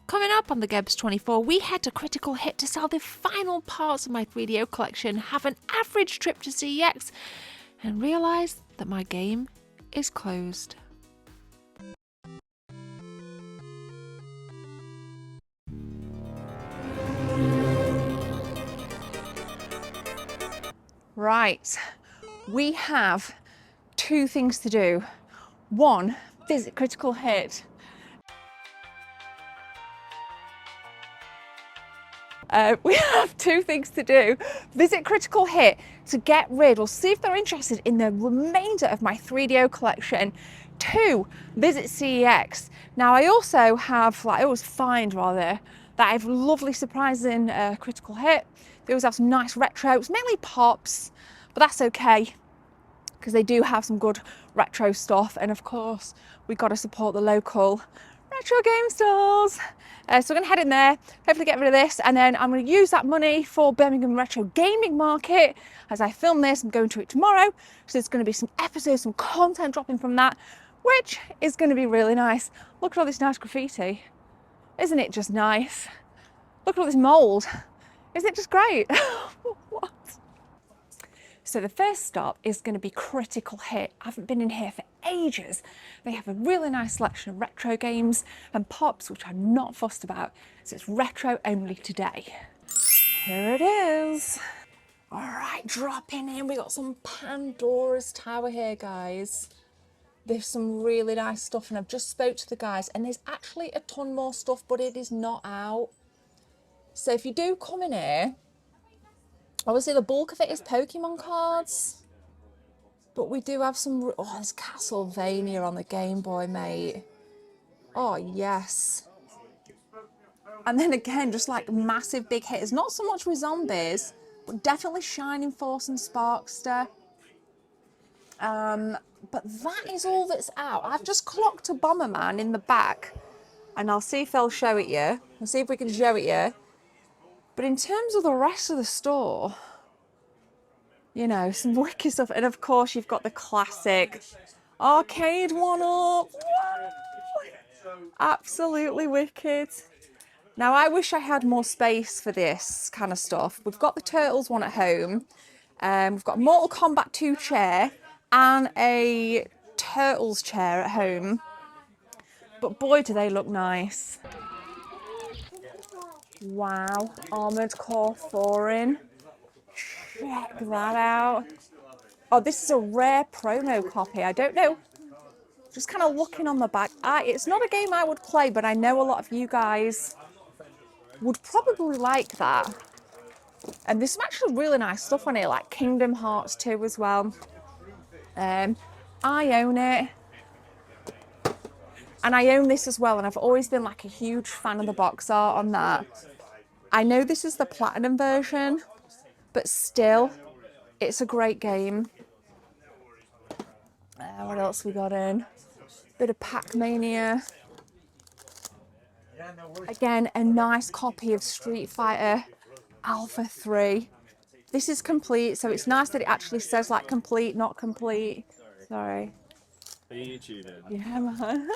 Coming up on the Gebs 24, we head to Critical Hit to sell the final parts of my 3DO collection, have an average trip to CEX, and realise that my game is closed. Right, we have two things to do. One, visit Critical Hit. We have two things to do. Visit Critical Hit to get rid or see if they're interested in the remainder of my 3DO collection. Two, visit CEX. Now I also have, I always find rather, that I have lovely surprises in Critical Hit. They always have some nice retros, mainly pops, but that's okay because they do have some good retro stuff. And of course, we've got to support the local retro game stores. So we're gonna head in there, hopefully get rid of this, and then I'm gonna use that money for Birmingham Retro Gaming Market. As I film this, I'm going to it tomorrow. So there's gonna be some episodes, some content dropping from that, which is gonna be really nice. Look at all this nice graffiti. Isn't it just nice? Look at all this mold. Isn't it just great? What? So the first stop is going to be Critical Hit. I haven't been in here for ages. They have a really nice selection of retro games and pops, which I'm not fussed about. So it's retro only today. Here it is. All right, dropping in. We got some Pandora's Tower here, guys. There's some really nice stuff, and I've just spoke to the guys, and there's actually a ton more stuff, but it is not out. So if you do come in here, obviously the bulk of it is Pokemon cards, but we do have some, oh, there's Castlevania on the Game Boy, mate. Oh, yes. And then again, just like massive big hitters, not so much with zombies, but definitely Shining Force and Sparkster. But that is all that's out. I've just clocked a Bomberman in the back, and I'll see if they'll show it you. I'll see if we can show it you. But in terms of the rest of the store, you know, some wicked stuff. And of course, you've got the classic arcade one-up. Absolutely wicked. Now, I wish I had more space for this kind of stuff. We've got the Turtles one at home. We've got a Mortal Kombat 2 chair and a Turtles chair at home. But boy, do they look nice. Wow, Armored Core 4 in. Check that out. Oh, this is a rare promo copy. I don't know. Just kind of looking on the back. It's not a game I would play, but I know a lot of you guys would probably like that. And there's some actually really nice stuff on here, like Kingdom Hearts 2 as well. I own it. And I own this as well, and I've always been like a huge fan of the box art on that. I know this is the platinum version, but still, it's a great game. What else we got in? Bit of Pac-Mania. Again, a nice copy of Street Fighter Alpha 3. This is complete, so it's nice that it actually says like complete, not complete. Sorry. Are you YouTubing? Yeah, man.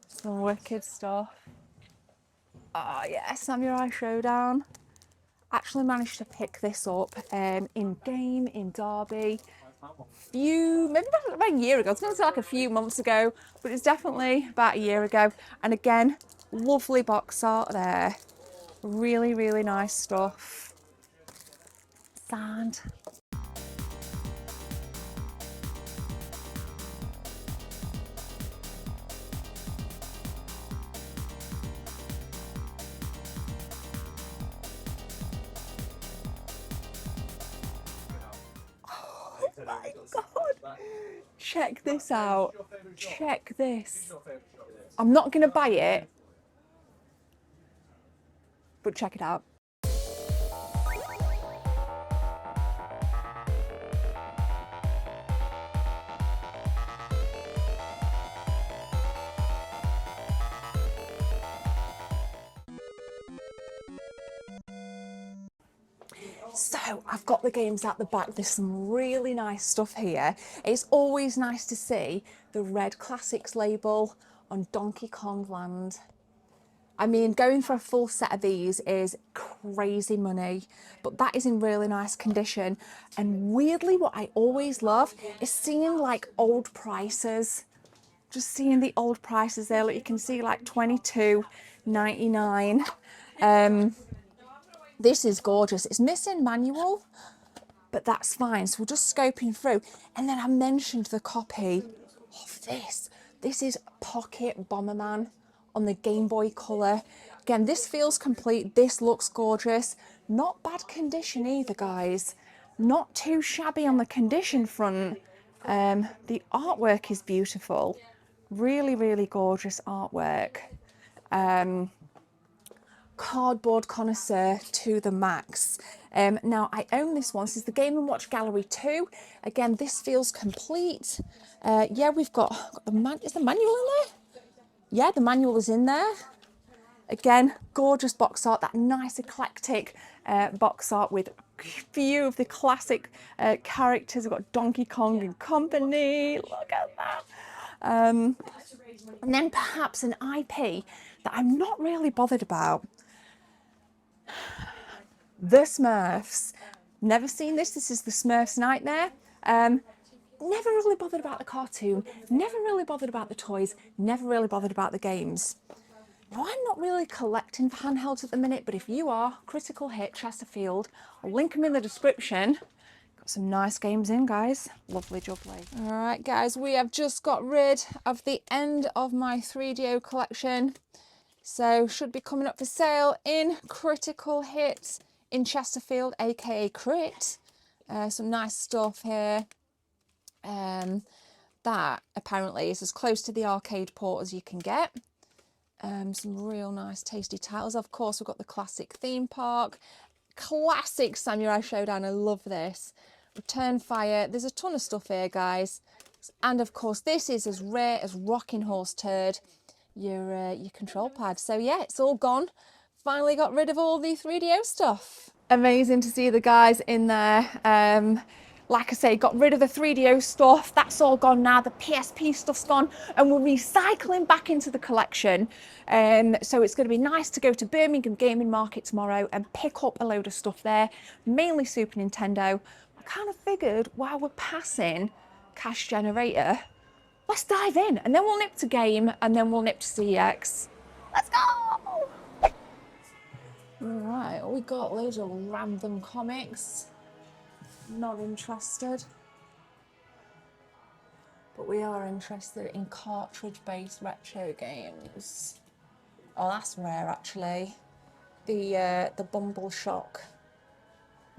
Some wicked stuff. Oh yeah, Samurai Showdown. Actually managed to pick this up in game in Derby. Maybe about a year ago. It's going to say like a few months ago, but it's definitely about a year ago. And again, lovely box art there. Really, really nice stuff. Sand. Oh my God. Check this out. Check this. I'm not going to buy it, but check it out. So I've got the games at the back. There's some really nice stuff here. It's always nice to see the Red Classics label on Donkey Kong Land. I mean, going for a full set of these is crazy money, but that is in really nice condition. And weirdly, what I always love is seeing like old prices. Just seeing the old prices there, like you can see like $22.99. This is gorgeous. It's missing manual, but that's fine. So we're just scoping through. And then I mentioned the copy of this. This is Pocket Bomberman on the Game Boy Color. Again, this feels complete. This looks gorgeous. Not bad condition either, guys. Not too shabby on the condition front. The artwork is beautiful. Really, really gorgeous artwork. Cardboard connoisseur to the max. Now I own this one. This is the Game & Watch Gallery 2. Again, this feels complete. Yeah, we've got the is the manual in there? Yeah, the manual is in there. Again, gorgeous box art, that nice eclectic box art with a few of the classic characters. We've got Donkey Kong and Company. Look at that. And then perhaps an IP that I'm not really bothered about. The Smurfs. Never seen this. This is the Smurfs Nightmare. Never really bothered about the cartoon. Never really bothered about the toys. Never really bothered about the games. Now, I'm not really collecting for handhelds at the minute, but if you are, Critical Hit, Chesterfield, I'll link them in the description. Got some nice games in, guys. Lovely jubbly. All right, guys, we have just got rid of the end of my 3DO collection. So should be coming up for sale in Critical Hit in Chesterfield, aka Crit. Some nice stuff here. That apparently is as close to the arcade port as you can get. Some real nice tasty titles. Of course, we've got the classic theme park, classic Samurai Showdown. I love this. Return Fire. There's a ton of stuff here, guys. And of course, this is as rare as Rocking Horse Turd, your control pad. So yeah, it's all gone. Finally got rid of all the 3DO stuff. Amazing to see the guys in there. Like I say, got rid of the 3DO stuff. That's all gone now. The PSP stuff's gone, and we're recycling back into the collection. So it's going to be nice to go to Birmingham Gaming Market tomorrow and pick up a load of stuff there, mainly Super Nintendo. I kind of figured while we're passing Cash Generator, let's dive in, and then we'll nip to Game, and then we'll nip to CEX. Let's go! All right, we got loads of random comics. Not interested, but we are interested in cartridge-based retro games. Oh, that's rare actually. The Bumbleshock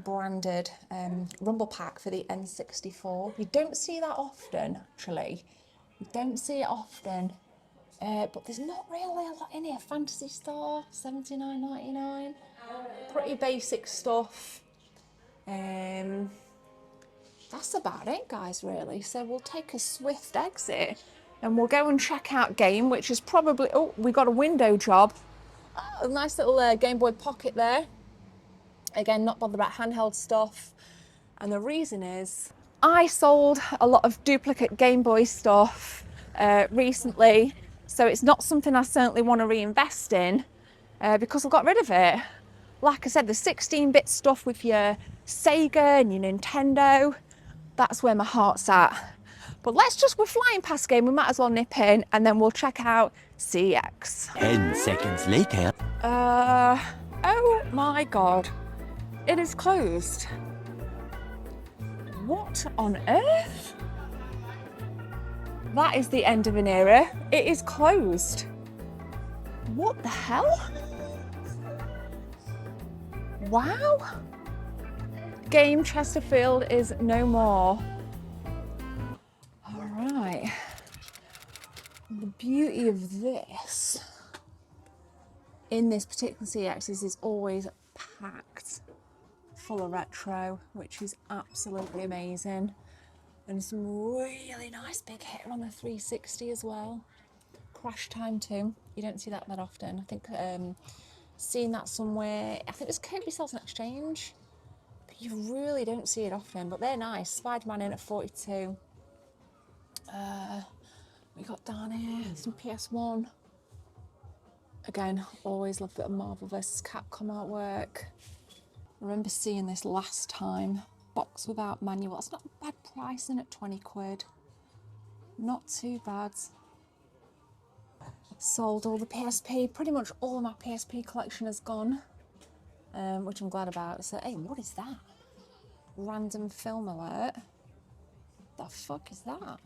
branded rumble pack for the N64. You don't see that often, actually. You don't see it often, but there's not really a lot in here. Phantasy Star, $79.99. Pretty basic stuff. That's about it, guys, really. So we'll take a swift exit and we'll go and check out Game, which is probably, oh, we got a window job. Oh, nice little Game Boy Pocket there. Again, not bothered about handheld stuff. And the reason is I sold a lot of duplicate Game Boy stuff recently. So it's not something I certainly want to reinvest in because I got rid of it. Like I said, the 16-bit stuff with your Sega and your Nintendo, that's where my heart's at. But we're flying past Game, we might as well nip in and then we'll check out CX. 10 seconds later. Oh my God, it is closed. What on earth? That is the end of an era. It is closed. What the hell? Wow. Game Chesterfield is no more. All right. The beauty of this in this particular CX is always packed full of retro, which is absolutely amazing. And some really nice big hitter on the 360 as well. Crash Time 2. You don't see that often. I think seen that somewhere. I think it was Kirby Sales and Exchange. But you really don't see it often, but they're nice. Spider-Man in at 42. we got down here? Some PS1. Again, always love a bit of Marvel vs. Capcom artwork. I remember seeing this last time. Box without manual. It's not a bad pricing at 20 quid. Not too bad. Sold all the PSP. Pretty much all of my PSP collection is gone, which I'm glad about. So, hey, what is that? Random film alert. The fuck is that?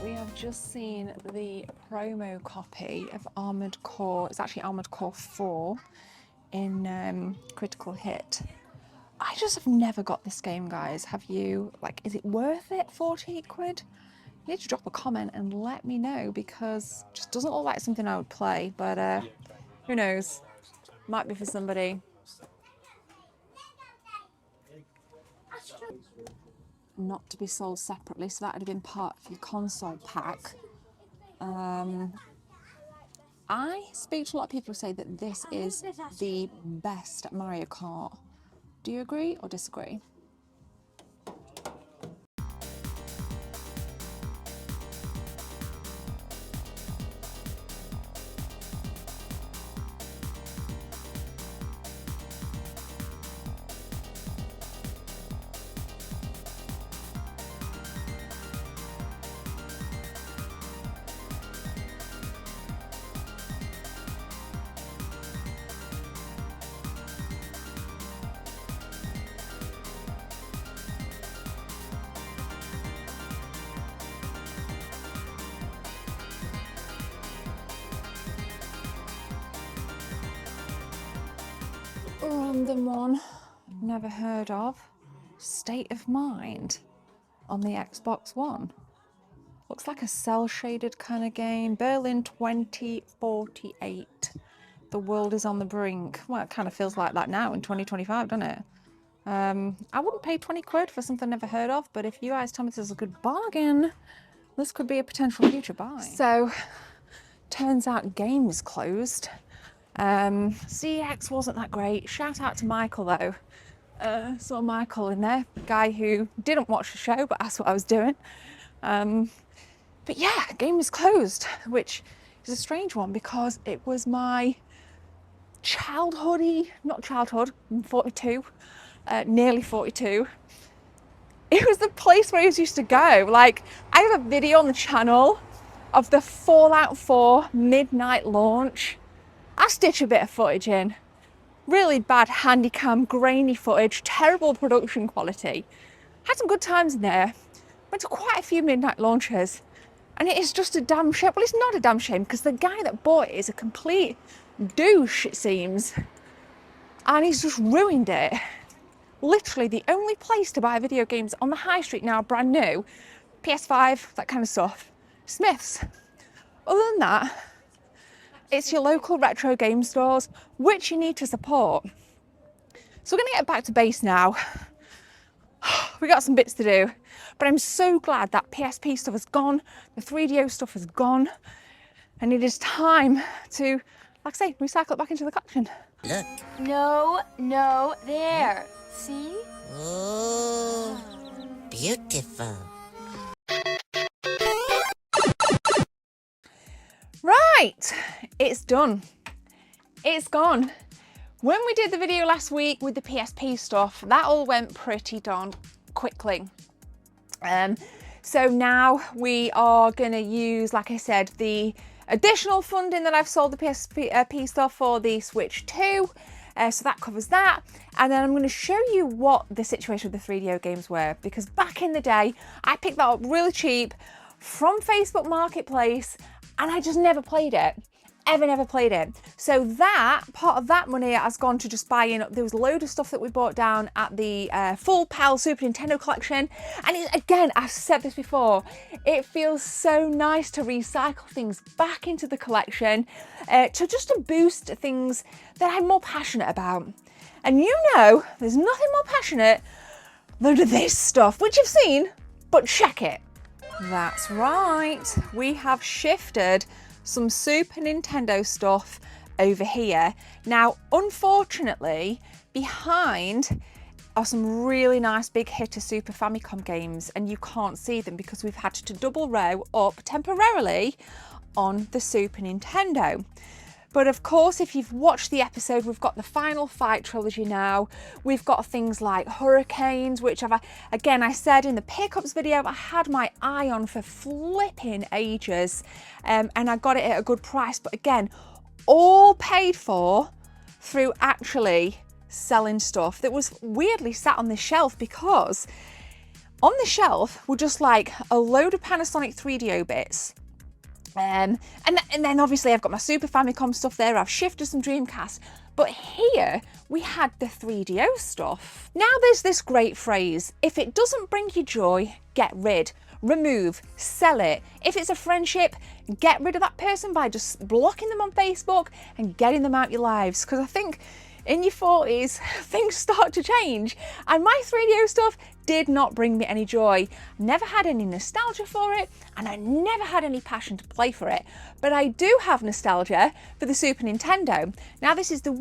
We have just seen the promo copy of Armored Core. It's actually Armored Core 4 in Critical Hit. I just have never got this game, guys. Have you? Like, is it worth it? 48 quid? You need to drop a comment and let me know, because it just doesn't look like something I would play, but who knows? Might be for somebody. Not to be sold separately, so that would have been part of your console pack. I speak to a lot of people who say that this is the best Mario Kart. Do you agree or disagree? Random one, never heard of. State of Mind on the Xbox One. Looks like a cel-shaded kind of game. Berlin 2048. The world is on the brink. Well, it kind of feels like that now in 2025, doesn't it? I wouldn't pay 20 quid for something I've never heard of, but if you guys tell me this is a good bargain, this could be a potential future buy. So, turns out game is closed. CEX wasn't that great. Shout out to Michael though. Saw Michael in there, guy who didn't watch the show but asked what I was doing. But yeah, game was closed, which is a strange one because it was my not childhood, I'm 42, nearly 42. It was the place where I used to go. Like, I have a video on the channel of the Fallout 4 midnight launch. I stitch a bit of footage in. Really bad handycam, grainy footage, terrible production quality. Had some good times in there. Went to quite a few midnight launches. And it is just a damn shame. Well, it's not a damn shame because the guy that bought it is a complete douche, it seems. And he's just ruined it. Literally the only place to buy video games on the high street now, brand new, PS5, that kind of stuff, Smith's. Other than that, it's your local retro game stores, which you need to support. So we're going to get back to base now. We got some bits to do, but I'm so glad that PSP stuff is gone, the 3DO stuff is gone, and it is time to, like I say, recycle it back into the collection. Look. No, there. See? Oh, beautiful. Right, it's done. It's gone. When we did the video last week with the PSP stuff, that all went pretty darn quickly. So now we are going to use, like I said, the additional funding that I've sold the PSP stuff for the Switch 2. So that covers that. And then I'm going to show you what the situation with the 3DO games were, because back in the day, I picked that up really cheap from Facebook Marketplace and I just never played it. never played it. So that part of that money has gone to just buying. There was a load of stuff that we bought down at the Full Pal Super Nintendo collection. And again, I've said this before, it feels so nice to recycle things back into the collection, to boost things that I'm more passionate about. And you know, there's nothing more passionate than this stuff, which you've seen, but check it. That's right, we have shifted some Super Nintendo stuff over here. Now, unfortunately, behind are some really nice big hitter Super Famicom games, and you can't see them because we've had to double row up temporarily on the Super Nintendo. But of course, if you've watched the episode, we've got the Final Fight trilogy now. We've got things like Hurricanes, which I said in the pickups video, I had my eye on for flipping ages, and I got it at a good price. But again, all paid for through actually selling stuff that was weirdly sat on this shelf, because on the shelf were just like a load of Panasonic 3DO bits. And then obviously I've got my Super Famicom stuff there, I've shifted some Dreamcast, but here we had the 3DO stuff. Now there's this great phrase, if it doesn't bring you joy, get rid, remove, sell it. If it's a friendship, get rid of that person by just blocking them on Facebook and getting them out your lives. Because I think in your 40s, things start to change. And my 3DO stuff did not bring me any joy. Never had any nostalgia for it, and I never had any passion to play for it. But I do have nostalgia for the Super Nintendo. Now this is the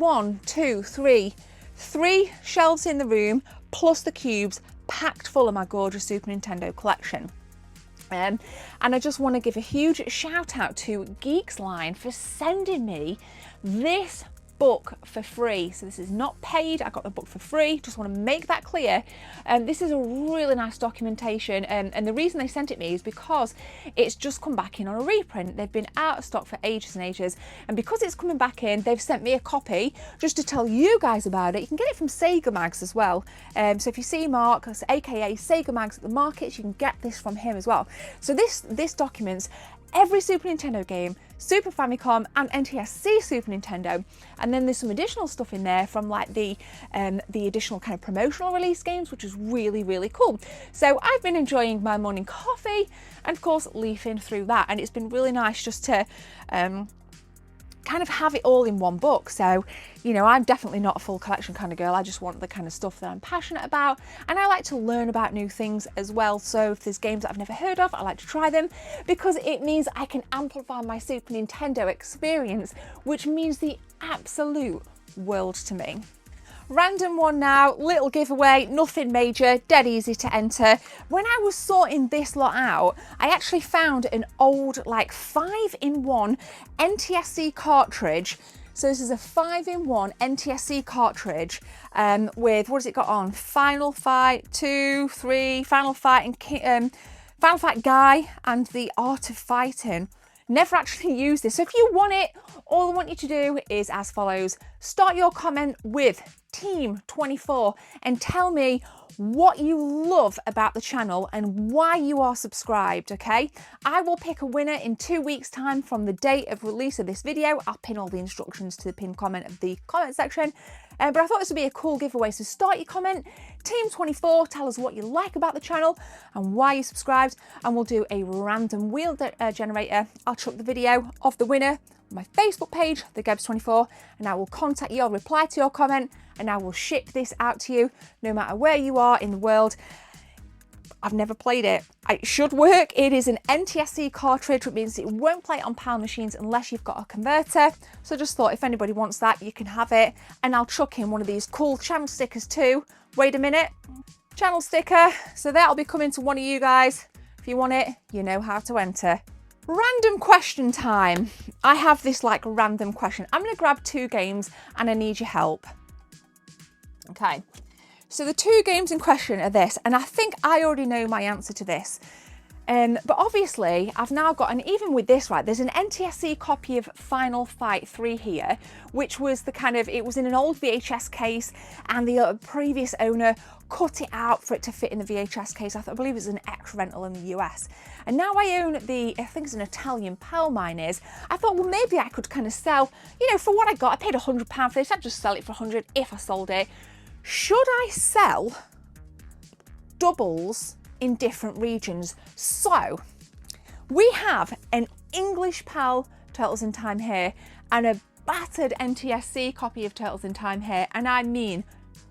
three shelves in the room, plus the cubes, packed full of my gorgeous Super Nintendo collection. And I just want to give a huge shout out to Geeks Line for sending me this book for free. So this is not paid, I got the book for free, just want to make that clear. This is a really nice documentation, and the reason they sent it me is because it's just come back in on a reprint. They've been out of stock for ages and ages, and because it's coming back in, they've sent me a copy just to tell you guys about it. You can get it from Sega Mags as well, so if you see Mark, aka Sega Mags at the markets, you can get this from him as well. So this documents every Super Nintendo game, Super Famicom and NTSC Super Nintendo, and then there's some additional stuff in there from like the additional kind of promotional release games, which is really, really cool. So I've been enjoying my morning coffee and of course leafing through that, and it's been really nice just to kind of have it all in one book. So, you know, I'm definitely not a full collection kind of girl. I just want the kind of stuff that I'm passionate about, and I like to learn about new things as well. So if there's games that I've never heard of, I like to try them because it means I can amplify my Super Nintendo experience, which means the absolute world to me. Random one now, little giveaway, nothing major, dead easy to enter. When I was sorting this lot out, I actually found an old like 5-in-1 NTSC cartridge. So this is a 5-in-1 NTSC cartridge with, what has it got on? Final Fight 2, 3, Final Fight and Final Fight Guy and The Art of Fighting. Never actually used this. So if you want it, all I want you to do is as follows. Start your comment with Team 24 and tell me what you love about the channel and why you are subscribed, okay? I will pick a winner in 2 weeks' time from the date of release of this video. I'll pin all the instructions to the pinned comment of the comment section. But I thought this would be a cool giveaway, so start your comment, Team 24, tell us what you like about the channel and why you subscribed, and we'll do a random wheel generator. I'll chuck the video of the winner on my Facebook page, The Gebs24, and I will contact you, I'll reply to your comment, and I will ship this out to you no matter where you are in the world. I've never played it. It should work. It is an NTSC cartridge, which means it won't play on PAL machines unless you've got a converter. So just thought if anybody wants that, you can have it. And I'll chuck in one of these cool channel stickers too. Wait a minute. Channel sticker. So that'll be coming to one of you guys. If you want it, you know how to enter. Random question time. I have this like random question. I'm going to grab 2 games and I need your help. Okay. So the 2 games in question are this, and I think I already know my answer to this. But obviously I've now got, and even with this, right, there's an NTSC copy of Final Fight 3 here, which was the kind of, it was in an old VHS case, and the previous owner cut it out for it to fit in the VHS case. I believe it's an ex rental in the US. And now I own the, I think it's an Italian pal mine is. I thought, well, maybe I could kind of sell, you know, for what I got, I paid £100 for this, I'd just sell it for 100 if I sold it. Should I sell doubles in different regions? So we have an English PAL Turtles in Time here and a battered NTSC copy of Turtles in Time here, and I mean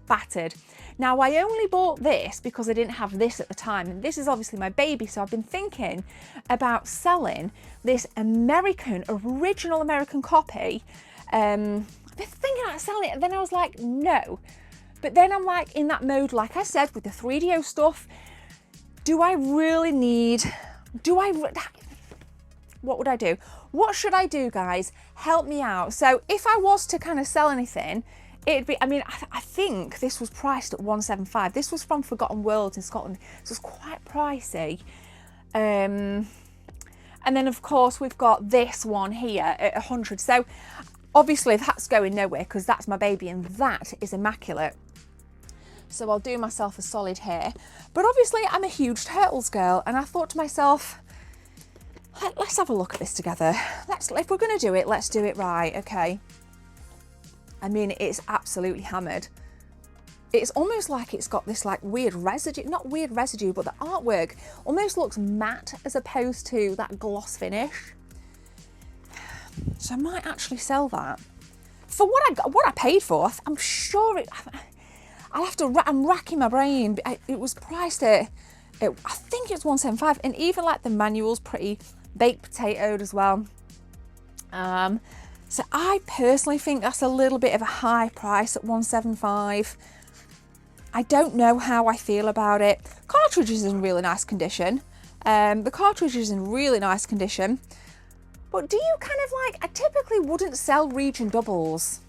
battered. Now I only bought this because I didn't have this at the time, and this is obviously my baby, so I've been thinking about selling this original American copy. I've been thinking about selling it, and then I was like, no. But then I'm like in that mode, like I said, with the 3DO stuff, do I really need, what would I do? What should I do, guys? Help me out. So if I was to kind of sell anything, it'd be, I mean, I think this was priced at 175. This was from Forgotten Worlds in Scotland, so it's quite pricey. And then of course we've got this one here at 100. So obviously that's going nowhere because that's my baby and that is immaculate. So I'll do myself a solid here. But obviously I'm a huge Turtles girl, and I thought to myself, let's have a look at this together. If we're going to do it, let's do it right, okay? I mean, it's absolutely hammered. It's almost like it's got this like weird residue, not weird residue, but the artwork almost looks matte as opposed to that gloss finish. So I might actually sell that. For what I paid for, I'm sure I'll have to, I'm racking my brain. It was priced at, I think it's 175, and even like the manual's pretty baked potatoed as well. So I personally think that's a little bit of a high price at 175. I don't know how I feel about it. Cartridge is in really nice condition. The cartridge is in really nice condition. But do you kind of like, I typically wouldn't sell region doubles.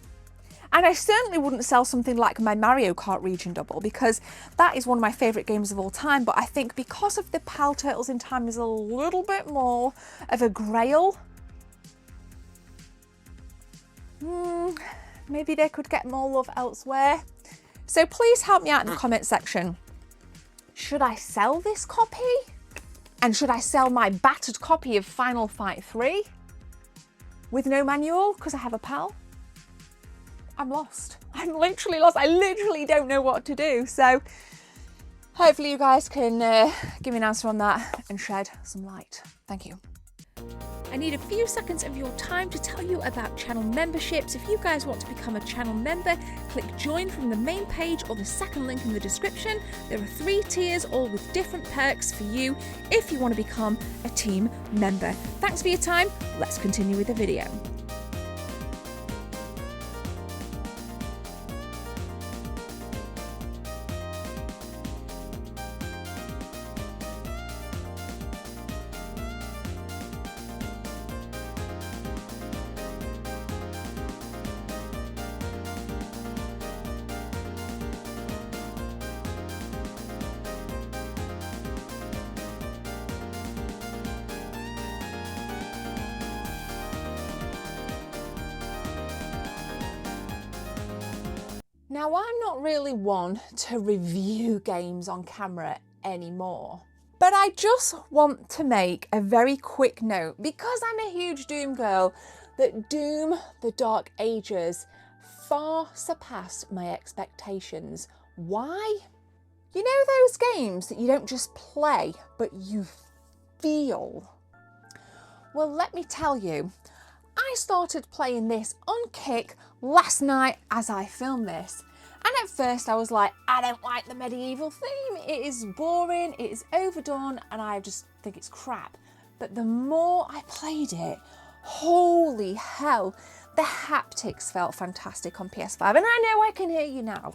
And I certainly wouldn't sell something like my Mario Kart region double, because that is one of my favourite games of all time. But I think because of the PAL Turtles in Time is a little bit more of a grail, maybe they could get more love elsewhere. So please help me out in the comment section. Should I sell this copy? And should I sell my battered copy of Final Fight 3 with no manual because I have a PAL? I'm lost. I'm literally lost. I literally don't know what to do. So hopefully you guys can give me an answer on that and shed some light. Thank you. I need a few seconds of your time to tell you about channel memberships. If you guys want to become a channel member, click join from the main page or the second link in the description. There are 3 tiers, all with different perks for you if you want to become a team member. Thanks for your time. Let's continue with the video. Now, I'm not really one to review games on camera anymore, but I just want to make a very quick note, because I'm a huge Doom girl, that Doom: The Dark Ages far surpassed my expectations. Why? You know those games that you don't just play, but you feel? Well, let me tell you, I started playing this on Kick last night as I filmed this. And at first I was like, I don't like the medieval theme. It is boring, it is overdone, and I just think it's crap. But the more I played it, holy hell, the haptics felt fantastic on PS5. And I know I can hear you now.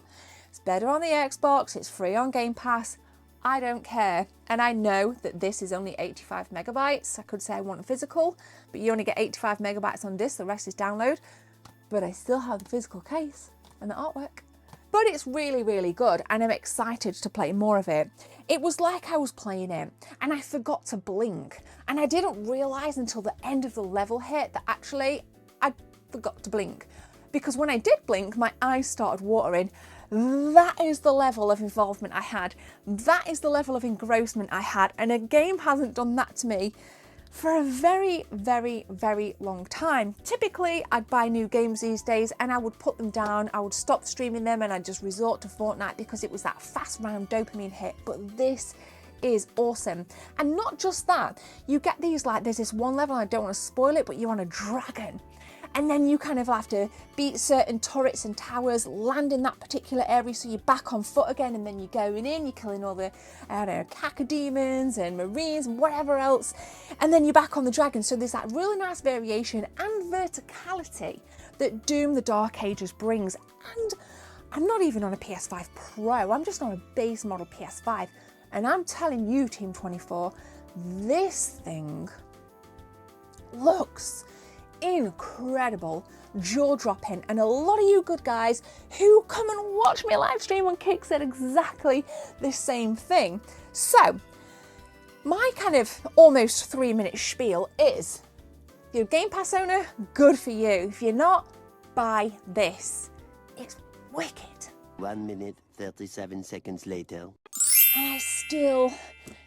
It's better on the Xbox, it's free on Game Pass. I don't care. And I know that this is only 85 megabytes. I could say I want a physical, but you only get 85 megabytes on disc, the rest is download. But I still have the physical case and the artwork. but it's really, really good and I'm excited to play more of it. It was like I was playing it and I forgot to blink, and I didn't realise until the end of the level hit that actually I forgot to blink, because when I did blink, my eyes started watering. That is the level of involvement I had. That is the level of engrossment I had, and a game hasn't done that to me for a very, very, very long time. Typically, I'd buy new games these days and I would put them down, I would stop streaming them and I'd just resort to Fortnite because it was that fast round dopamine hit. But this is awesome. And not just that, you get these, like, there's this one level, I don't want to spoil it, but you're on a dragon. And then you kind of have to beat certain turrets and towers, land in that particular area, so you're back on foot again, and then you're going in, you're killing all the, I don't know, cacodemons and marines and whatever else, and then you're back on the dragon. So there's that really nice variation and verticality that Doom: The Dark Ages brings. And I'm not even on a PS5 Pro, I'm just on a base model PS5. And I'm telling you, Team 24, this thing looks incredible, jaw-dropping, and a lot of you good guys who come and watch me live stream on Kick said exactly the same thing. So my kind of almost 3-minute spiel is, if you're a Game Pass owner, good for you. If you're not, buy this. It's wicked. 1 minute, 37 seconds later. And I still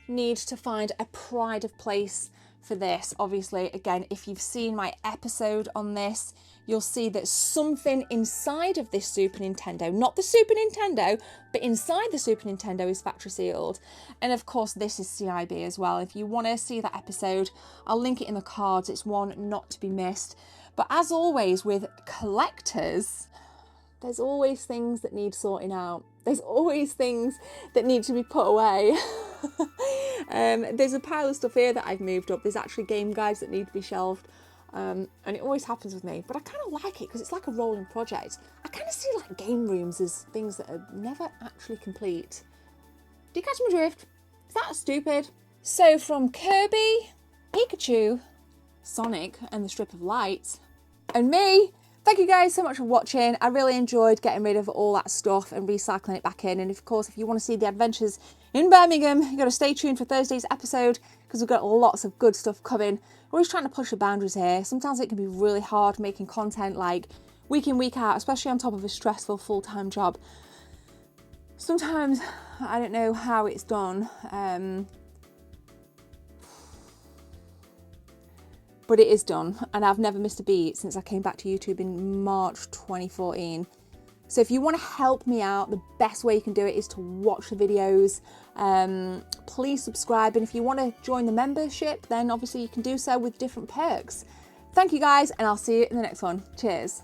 need to find a pride of place for this. Obviously, again, if you've seen my episode on this, you'll see that something inside of this Super Nintendo, not the Super Nintendo, but inside the Super Nintendo is factory sealed. And of course, this is CIB as well. If you want to see that episode, I'll link it in the cards. It's one not to be missed. But as always with collectors, there's always things that need sorting out. There's always things that need to be put away. There's a pile of stuff here that I've moved up. There's actually game guides that need to be shelved. And it always happens with me. But I kind of like it because it's like a rolling project. I kind of see like game rooms as things that are never actually complete. Do you catch my drift? Is that stupid? So from Kirby, Pikachu, Sonic and the Strip of Light, and me, thank you guys so much for watching. I really enjoyed getting rid of all that stuff and recycling it back in. And of course, if you want to see the adventures in Birmingham, you've got to stay tuned for Thursday's episode because we've got lots of good stuff coming. We're always trying to push the boundaries here. Sometimes it can be really hard making content like week in, week out, especially on top of a stressful full-time job. Sometimes I don't know how it's done. But it is done, and I've never missed a beat since I came back to YouTube in March 2014. So if you want to help me out, the best way you can do it is to watch the videos. Please subscribe, and if you want to join the membership, then obviously you can do so with different perks. Thank you guys, and I'll see you in the next one. Cheers.